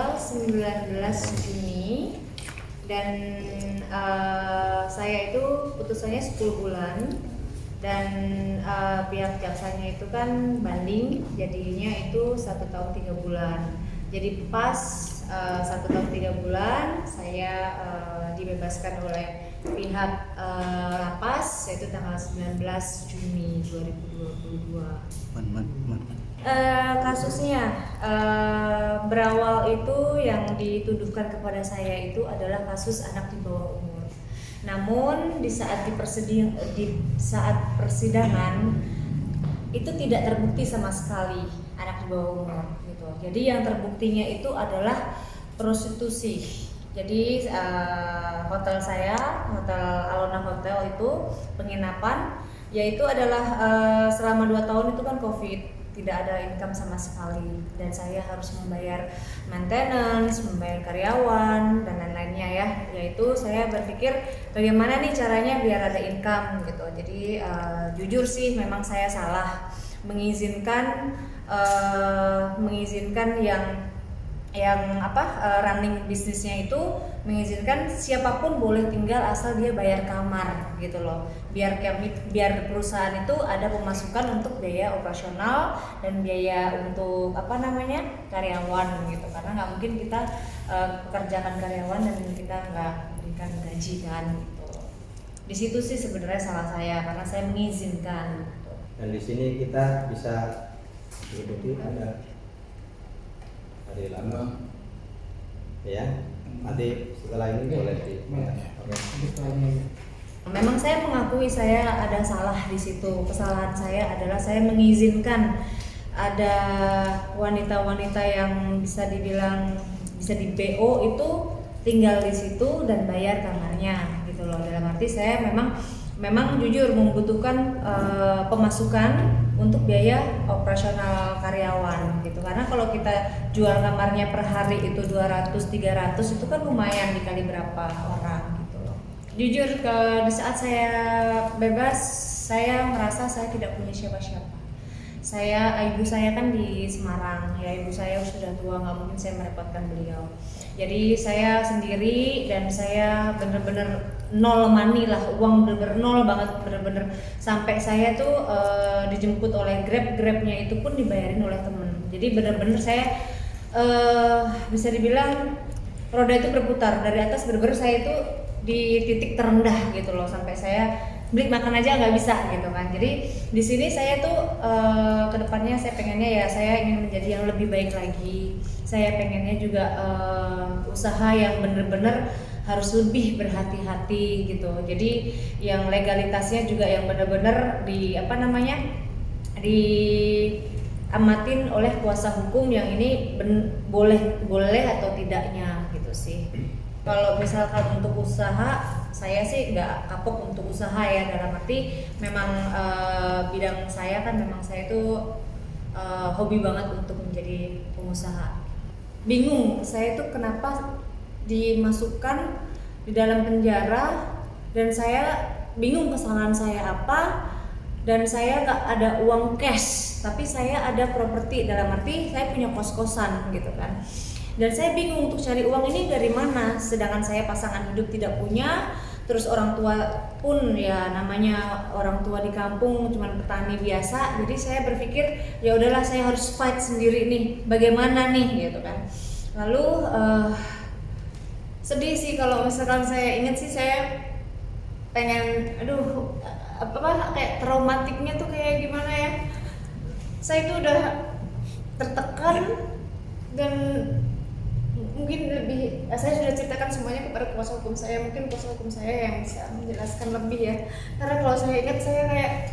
tanggal 19 Juni dan saya itu putusannya 10 bulan dan pihak jaksanya itu kan banding jadinya itu 1 tahun 3 bulan. Jadi pas 1 tahun 3 bulan saya dibebaskan oleh pihak lapas yaitu tanggal 19 Juni 2022. Kasusnya berawal itu yang dituduhkan kepada saya itu adalah kasus anak di bawah umur. Namun di saat persidangan itu tidak terbukti sama sekali anak di bawah umur gitu. Jadi yang terbuktinya itu adalah prostitusi. Jadi hotel saya, Hotel Alona Hotel itu penginapan, yaitu adalah selama 2 tahun itu kan COVID, tidak ada income sama sekali dan saya harus membayar maintenance, membayar karyawan dan lain-lainnya ya. Yaitu saya berpikir bagaimana nih caranya biar ada income gitu. Jadi jujur sih memang saya salah mengizinkan running bisnisnya itu mengizinkan siapapun boleh tinggal asal dia bayar kamar gitu loh, biar perusahaan itu ada pemasukan untuk biaya operasional dan biaya untuk karyawan gitu, karena nggak mungkin kita pekerjakan karyawan dan kita nggak berikan gaji kan gitu. Di situ sih sebenarnya salah saya karena saya mengizinkan gitu. Dan di sini kita bisa ikuti ada hari lama ya, nanti setelah ini boleh Memang saya mengakui saya ada salah di situ. Kesalahan saya adalah saya mengizinkan ada wanita-wanita yang bisa di BO itu tinggal di situ dan bayar kamarnya gitu loh. Dalam arti saya memang jujur membutuhkan pemasukan untuk biaya operasional karyawan gitu, karena kalau kita jual kamarnya per hari itu 200-300 itu kan lumayan dikali berapa orang gitu loh. Jujur di saat saya bebas saya merasa saya tidak punya siapa-siapa. Ibu saya kan di Semarang ya, ibu saya sudah tua, nggak mungkin saya merepotkan beliau. Jadi saya sendiri dan saya bener-bener nol money lah, uang bener-bener nol banget, bener-bener sampai saya tuh dijemput oleh grabnya itu pun dibayarin oleh temen. Jadi bener-bener saya bisa dibilang roda itu berputar dari atas, bener-bener saya itu di titik terendah gitu loh, sampai saya beli makan aja nggak bisa gitu kan. Jadi di sini saya tuh kedepannya saya pengennya ya saya ingin menjadi yang lebih baik lagi. Saya pengennya juga usaha yang bener-bener harus lebih berhati-hati gitu. Jadi yang legalitasnya juga yang bener-bener diamatin oleh kuasa hukum yang ini boleh atau tidaknya gitu sih. Kalau misalkan untuk usaha, saya sih nggak kapok untuk usaha ya, dalam arti memang bidang saya kan memang saya tuh hobi banget untuk menjadi pengusaha. Bingung saya tuh kenapa dimasukkan di dalam penjara dan saya bingung kesalahan saya apa, dan saya nggak ada uang cash tapi saya ada properti, dalam arti saya punya kos-kosan gitu kan. Dan saya bingung untuk cari uang ini dari mana, sedangkan saya pasangan hidup tidak punya, terus orang tua pun ya namanya orang tua di kampung cuman petani biasa. Jadi saya berpikir ya udahlah saya harus fight sendiri nih, bagaimana nih gitu kan. Lalu sedih sih kalau misalkan saya ingat sih, saya pengen kayak traumatiknya tuh kayak gimana ya. Saya itu udah tertekan dan mungkin saya sudah ceritakan semuanya kepada kuasa hukum saya, mungkin kuasa hukum saya yang bisa menjelaskan lebih ya, karena kalau saya ingat saya kayak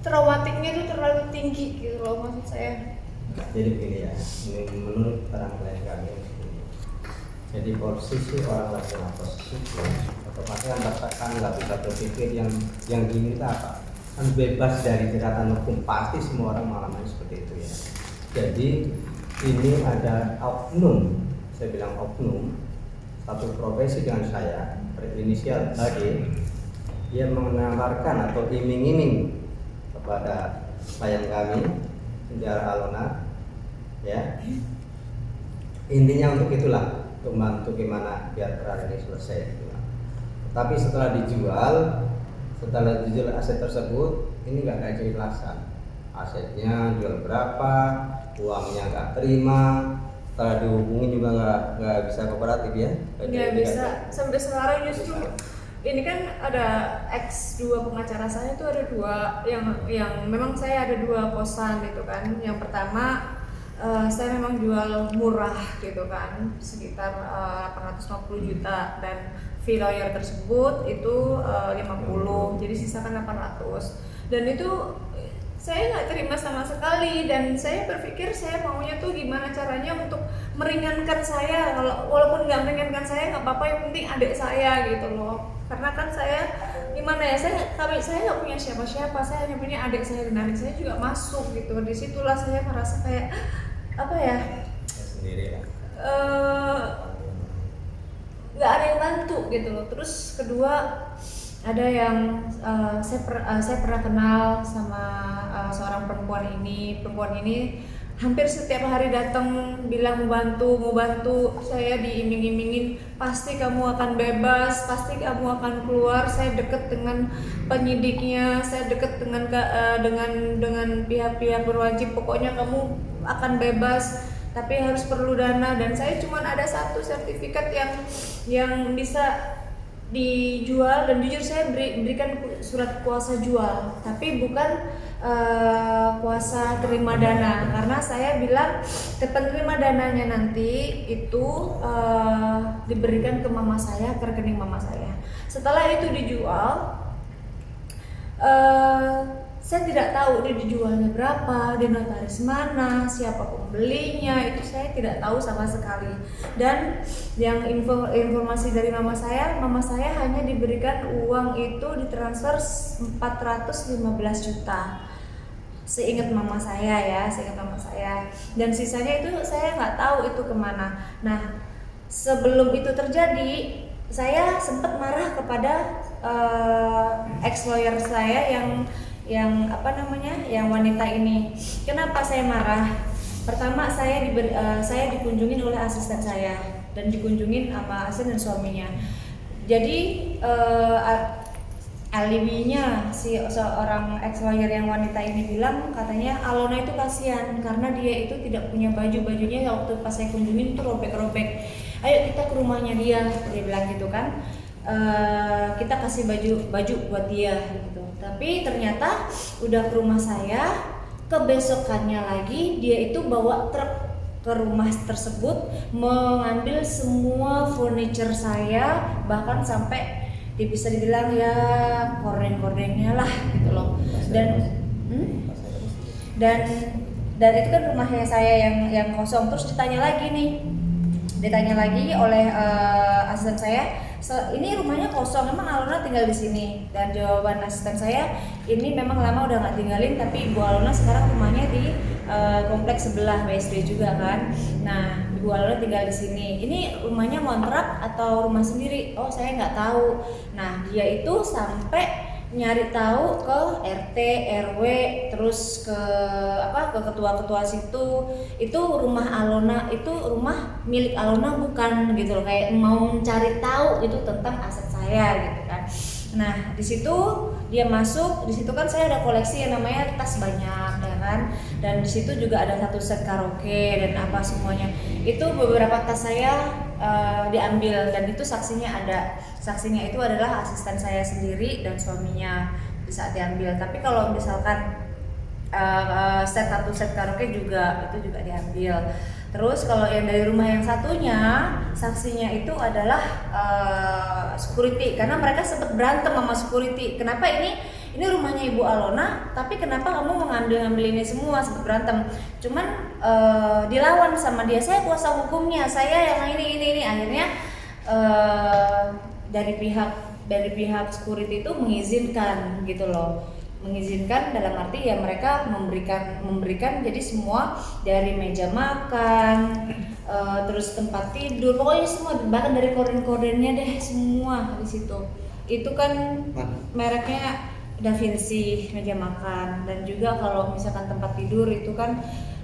traumatiknya itu terlalu tinggi gitu loh, maksud saya. Jadi begini ya, menurut para klien kami, jadi posisi orang lagi dalam posisi otomatis kan katakan nggak bisa berpikir yang gini itu apa, kan bebas dari jeratan hukum, pasti semua orang mengalami seperti itu ya. Jadi ini ada oknum, saya bilang oknum, satu profesi dengan saya berinisial HG, dia menawarkan atau iming-iming kepada klien kami Senjara Alona ya, intinya untuk itulah, untuk membantu gimana biar peran ini selesai gitu. Tapi setelah dijual aset tersebut, ini nggak ada kejelasan asetnya jual berapa, uangnya nggak terima, setelah dihubungi juga nggak bisa kooperatif ya. Nggak bisa sampai sekarang. Justru ini kan ada dua pengacara saya itu ada dua yang memang saya ada dua kosan gitu kan. Yang pertama saya memang jual murah gitu kan, sekitar 850 juta, dan fee lawyer tersebut itu 50, jadi sisa kan 800. Dan itu saya nggak terima sama sekali, dan saya berpikir saya maunya tuh gimana caranya untuk meringankan saya. Kalau walaupun nggak meringankan saya nggak apa-apa, yang penting adik saya gitu loh. Karena kan saya gimana ya, saya nggak punya siapa-siapa, saya hanya punya adik saya, dan adik saya juga masuk gitu. Disitulah saya merasa kayak apa ya, sendiri lah, nggak ada yang bantu gitu loh. Terus kedua, ada yang saya pernah kenal sama seorang perempuan ini hampir setiap hari datang bilang mau bantu. Saya diiming-imingin pasti kamu akan bebas, pasti kamu akan keluar. Saya deket dengan penyidiknya, saya deket dengan pihak-pihak berwajib, pokoknya kamu akan bebas, tapi harus perlu dana. Dan saya cuma ada satu sertifikat yang bisa dijual, dan jujur saya berikan surat kuasa jual, tapi bukan kuasa terima dana, karena saya bilang penerima dananya nanti itu diberikan ke mama saya, ke rekening mama saya. Setelah itu dijual, saya tidak tahu dia dijualnya berapa, di notaris mana, siapa pembelinya, itu saya tidak tahu sama sekali. Dan yang informasi dari mama saya hanya diberikan uang itu ditransfer 415 juta. Seingat mama saya. Dan sisanya itu saya nggak tahu itu kemana. Nah, sebelum itu terjadi, saya sempat marah kepada ex lawyer saya yang wanita ini. Kenapa saya marah? Pertama, saya dikunjungin oleh asisten saya, dan dikunjungin sama asisten dan suaminya. Jadi alibinya si seorang ex lawyer yang wanita ini bilang, katanya Alona itu kasihan karena dia itu tidak punya bajunya waktu pas saya kunjungin itu robek-robek. Ayo kita ke rumahnya dia bilang gitu kan. Kita kasih baju buat dia gitu. Tapi ternyata udah ke rumah saya, kebesokannya lagi dia itu bawa truk ke rumah tersebut, mengambil semua furniture saya, bahkan sampai bisa dibilang ya korden-kordennya lah gitu loh. Dan itu kan rumahnya saya yang kosong. Terus ditanya lagi oleh asisten saya, ini rumahnya kosong, emang Alona tinggal di sini? Dan jawaban asisten saya, ini memang lama udah nggak tinggalin, tapi Ibu Alona sekarang rumahnya di kompleks sebelah BSD juga kan. Nah, Ibu Alona tinggal di sini. Ini rumahnya ngontrak atau rumah sendiri? Oh, saya nggak tahu. Nah, dia itu sampai nyari tahu ke RT, RW, terus ke ketua-ketua situ. Itu rumah Alona, itu rumah milik Alona bukan gitu loh, kayak mau mencari tahu itu tentang aset saya gitu kan. Nah, di situ dia masuk, di situ kan saya ada koleksi yang namanya tas banyak ya kan. Dan di situ juga ada satu set karaoke dan apa semuanya. Itu beberapa tas saya diambil, dan itu saksinya ada. Saksinya itu adalah asisten saya sendiri dan suaminya di saat diambil. Tapi kalau misalkan satu set karaoke juga itu juga diambil. Terus kalau yang dari rumah yang satunya, saksinya itu adalah security, karena mereka sempat berantem sama security. Kenapa ini rumahnya Ibu Alona, tapi kenapa kamu mengambil ini semua, sempat berantem. Cuman dilawan sama dia, saya kuasa hukumnya, saya yang ini. Akhirnya dari pihak security itu mengizinkan gitu loh. Mengizinkan dalam arti ya mereka memberikan jadi semua, dari meja makan, terus tempat tidur, pokoknya semua, bahkan dari korden-kordennya deh semua di situ. Itu kan mereknya Da Vinci meja makan, dan juga kalau misalkan tempat tidur itu kan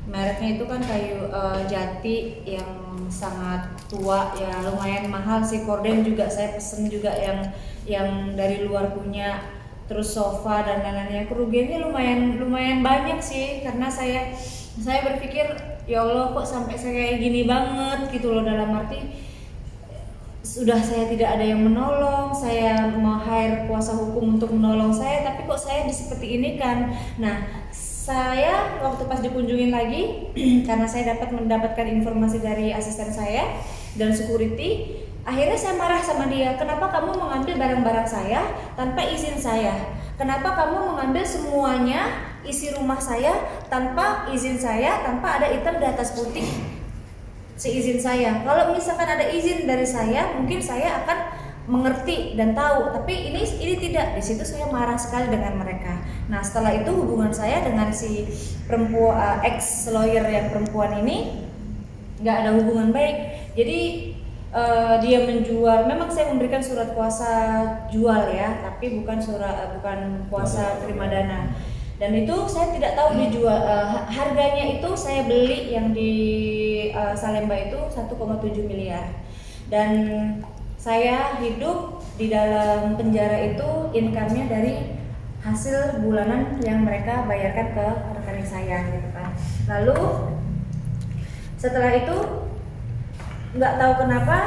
Mereknya itu kan kayu jati yang sangat tua ya, lumayan mahal sih. Korden juga saya pesen juga yang dari luar punya, terus sofa dan lain-lainnya. Kerugiannya lumayan banyak sih, karena saya berpikir ya Allah kok sampai saya kayak gini banget gitu loh, dalam arti sudah saya tidak ada yang menolong, saya mau hire kuasa hukum untuk menolong saya, tapi kok saya seperti ini kan. Nah, saya waktu pas dikunjungin lagi karena saya mendapatkan informasi dari asisten saya dan security, akhirnya saya marah sama dia. Kenapa kamu mengambil barang-barang saya tanpa izin saya? Kenapa kamu mengambil semuanya isi rumah saya tanpa izin saya, tanpa ada hitam di atas putih seizin saya? Kalau misalkan ada izin dari saya, mungkin saya akan mengerti dan tahu, tapi ini tidak. Di situ saya marah sekali dengan mereka. Nah, setelah itu hubungan saya dengan si perempuan ex lawyer yang perempuan ini nggak ada hubungan baik. Jadi dia menjual, memang saya memberikan surat kuasa jual ya, tapi bukan kuasa terima dana. Dan itu saya tidak tahu dijual, harganya itu saya beli yang di Salemba itu 1,7 miliar. Dan saya hidup di dalam penjara itu income-nya dari hasil bulanan yang mereka bayarkan ke rekening saya gitu kan. Lalu setelah itu nggak tahu kenapa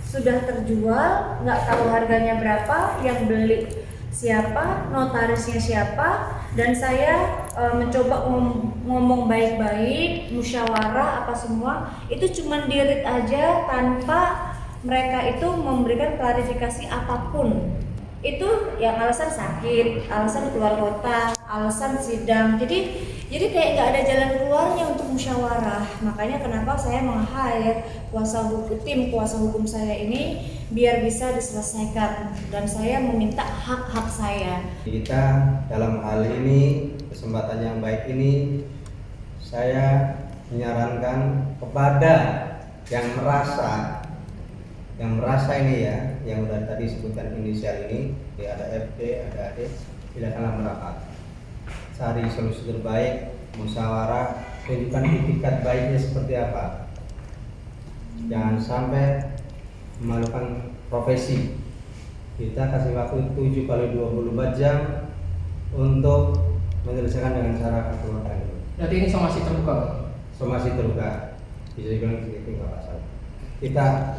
sudah terjual, nggak tahu harganya berapa, yang beli siapa, notarisnya siapa, dan saya mencoba ngomong baik-baik, musyawarah apa semua, itu cuman di-read aja tanpa mereka itu memberikan klarifikasi apapun. Itu yang alasan sakit, alasan keluar kota, alasan sidang. Jadi kayak nggak ada jalan keluarnya untuk musyawarah. Makanya kenapa saya meng-hire tim kuasa hukum saya ini biar bisa diselesaikan, dan saya meminta hak-hak saya. Kita dalam hal ini, kesempatan yang baik ini, saya menyarankan kepada yang merasa ini ya, yang udah tadi sebutkan inisial ini, ada FD, ada AD, silakanlah merapat, cari solusi terbaik, musyawarah, tunjukkan itikat baiknya seperti apa. Jangan sampai memalukan profesi. Kita kasih waktu 7 kali 24 jam untuk menyelesaikan dengan cara kekeluargaan. Berarti ini somasi terbuka? Somasi terbuka, bisa dibilang segitu nggak masalah.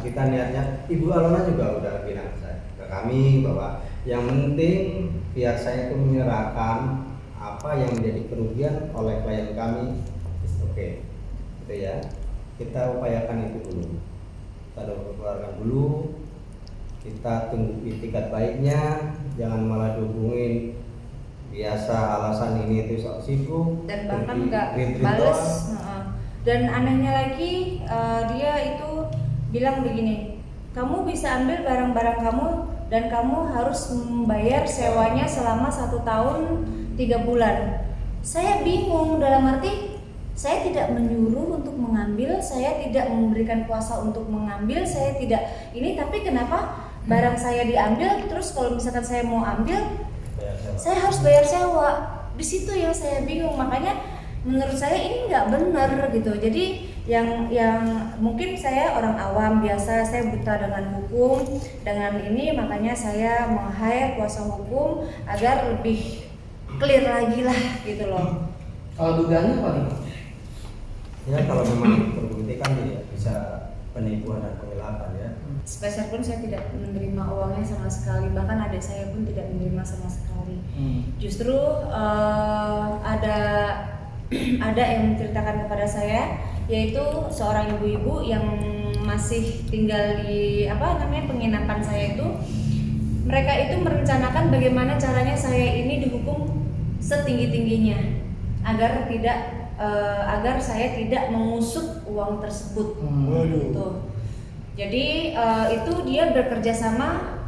Kita niatnya, Ibu Alona juga udah bilang ke kami bahwa yang penting pihak saya itu menyerahkan apa yang menjadi kerugian oleh klien kami. Oke, gitu ya. Kita upayakan itu dulu. Kita keluarkan dulu. Kita tunggu itikat baiknya, jangan malah dihubungin biasa alasan ini itu sok sibuk dan bahkan nggak bales. Dan anehnya lagi dia itu bilang begini, kamu bisa ambil barang-barang kamu dan kamu harus membayar sewanya selama 1 tahun 3 bulan. Saya bingung, dalam arti saya tidak menyuruh untuk mengambil, saya tidak memberikan kuasa untuk mengambil, saya tidak ini, tapi kenapa barang saya diambil, terus kalau misalkan saya mau ambil saya harus bayar sewa. Di situ yang saya bingung. Makanya menurut saya ini nggak benar gitu. Jadi yang mungkin saya orang awam biasa, saya buta dengan hukum, dengan ini, makanya saya meng-hire kuasa hukum agar lebih clear lagi lah gitu loh. Kalau dugaannya apa nih? Ya kalau memang terbukti kan ya bisa penipuan dan penggelapan ya. Sepeser pun saya tidak menerima uangnya sama sekali, bahkan adik saya pun tidak menerima sama sekali. Justru ada yang menceritakan kepada saya, yaitu seorang ibu-ibu yang masih tinggal di penginapan saya itu. Mereka itu merencanakan bagaimana caranya saya ini dihukum setinggi-tingginya agar saya tidak mengusut uang tersebut. Gitu. Jadi itu dia bekerja sama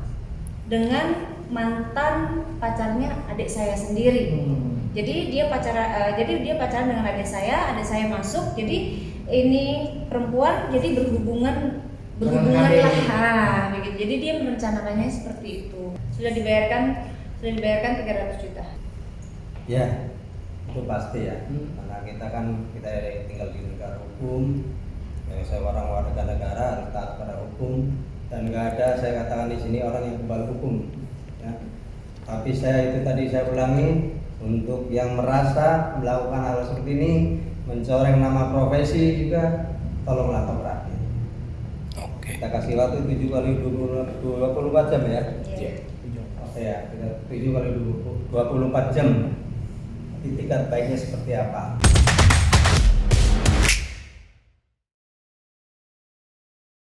dengan mantan pacarnya adik saya sendiri. Jadi dia pacaran dengan adik saya masuk. Jadi ini perempuan jadi berhubungan lah, begitu. Jadi dia merencanakannya seperti itu. Sudah dibayarkan 300 juta. Ya, Itu pasti ya. Karena kita tinggal di negara hukum. Ya, saya orang warga negara harus taat pada hukum, dan nggak ada saya katakan di sini orang yang kebal hukum. Ya. Tapi saya ulangi, untuk yang merasa melakukan hal seperti ini, mencoreng nama profesi juga, tolonglah kooperatif. Kita kasih waktu 7 kali 24 jam ya. Iya. Oke ya, kita 7 kali 24 jam. Itikat baiknya seperti apa?